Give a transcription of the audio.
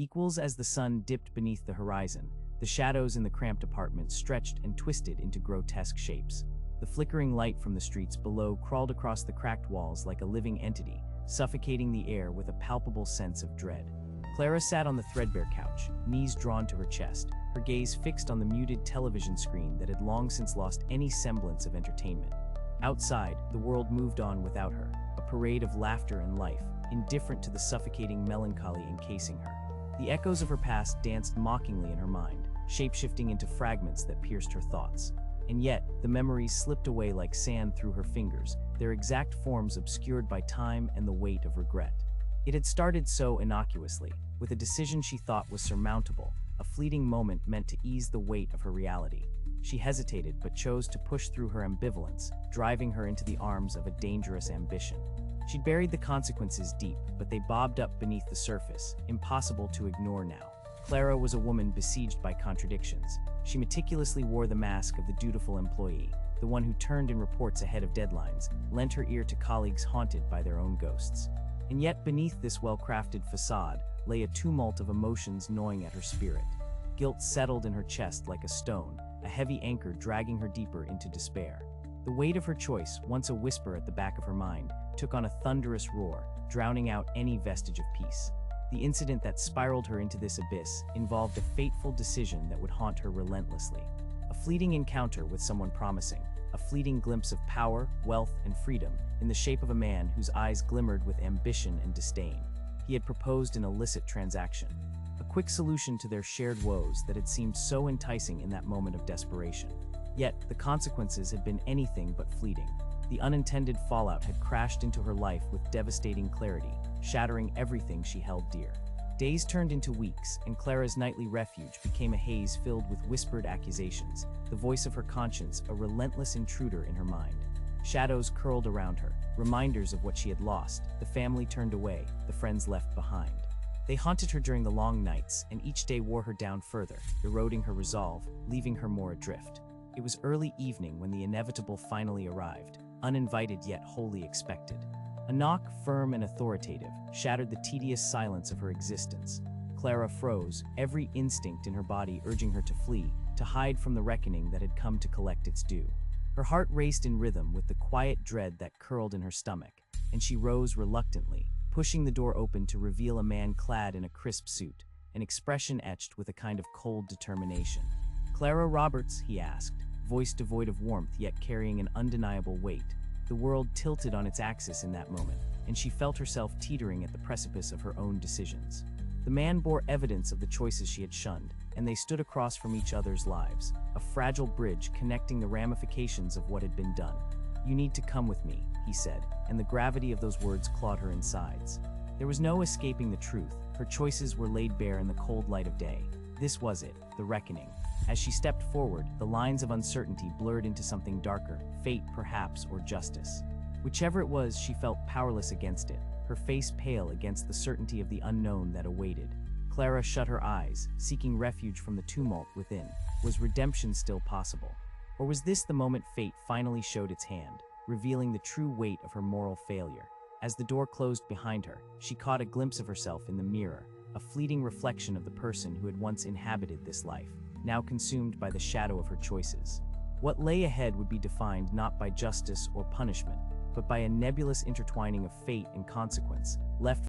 Equals as the sun dipped beneath the horizon, the shadows in the cramped apartment stretched and twisted into grotesque shapes. The flickering light from the streets below crawled across the cracked walls like a living entity, suffocating the air with a palpable sense of dread. Clara sat on the threadbare couch, knees drawn to her chest, her gaze fixed on the muted television screen that had long since lost any semblance of entertainment. Outside, the world moved on without her, a parade of laughter and life, indifferent to the suffocating melancholy encasing her. The echoes of her past danced mockingly in her mind, shape-shifting into fragments that pierced her thoughts. And yet, the memories slipped away like sand through her fingers, their exact forms obscured by time and the weight of regret. It had started so innocuously, with a decision she thought was surmountable, a fleeting moment meant to ease the weight of her reality. She hesitated but chose to push through her ambivalence, driving her into the arms of a dangerous ambition. She'd buried the consequences deep, but they bobbed up beneath the surface, impossible to ignore now. Clara was a woman besieged by contradictions. She meticulously wore the mask of the dutiful employee, the one who turned in reports ahead of deadlines, lent her ear to colleagues haunted by their own ghosts. And yet beneath this well-crafted facade lay a tumult of emotions gnawing at her spirit. Guilt settled in her chest like a stone, a heavy anchor dragging her deeper into despair. The weight of her choice, once a whisper at the back of her mind, took on a thunderous roar, drowning out any vestige of peace. The incident that spiraled her into this abyss involved a fateful decision that would haunt her relentlessly. A fleeting encounter with someone promising, a fleeting glimpse of power, wealth, and freedom in the shape of a man whose eyes glimmered with ambition and disdain. He had proposed an illicit transaction, a quick solution to their shared woes that had seemed so enticing in that moment of desperation. Yet, the consequences had been anything but fleeting. The unintended fallout had crashed into her life with devastating clarity, shattering everything she held dear. Days turned into weeks, and Clara's nightly refuge became a haze filled with whispered accusations, the voice of her conscience a relentless intruder in her mind. Shadows curled around her, reminders of what she had lost, the family turned away, the friends left behind. They haunted her during the long nights, and each day wore her down further, eroding her resolve, leaving her more adrift. It was early evening when the inevitable finally arrived, uninvited yet wholly expected. A knock, firm and authoritative, shattered the tedious silence of her existence. Clara froze, every instinct in her body urging her to flee, to hide from the reckoning that had come to collect its due. Her heart raced in rhythm with the quiet dread that curled in her stomach, and she rose reluctantly, pushing the door open to reveal a man clad in a crisp suit, an expression etched with a kind of cold determination. "Clara Roberts?" he asked, voice devoid of warmth yet carrying an undeniable weight. The world tilted on its axis in that moment, and she felt herself teetering at the precipice of her own decisions. The man bore evidence of the choices she had shunned, and they stood across from each other's lives, a fragile bridge connecting the ramifications of what had been done. "You need to come with me," he said, and the gravity of those words clawed her insides. There was no escaping the truth. Her choices were laid bare in the cold light of day. This was it, the reckoning. As she stepped forward, the lines of uncertainty blurred into something darker, fate perhaps, or justice. Whichever it was, she felt powerless against it, her face pale against the certainty of the unknown that awaited. Clara shut her eyes, seeking refuge from the tumult within. Was redemption still possible? Or was this the moment fate finally showed its hand, revealing the true weight of her moral failure? As the door closed behind her, she caught a glimpse of herself in the mirror, a fleeting reflection of the person who had once inhabited this life, now consumed by the shadow of her choices. What lay ahead would be defined not by justice or punishment, but by a nebulous intertwining of fate and consequence, left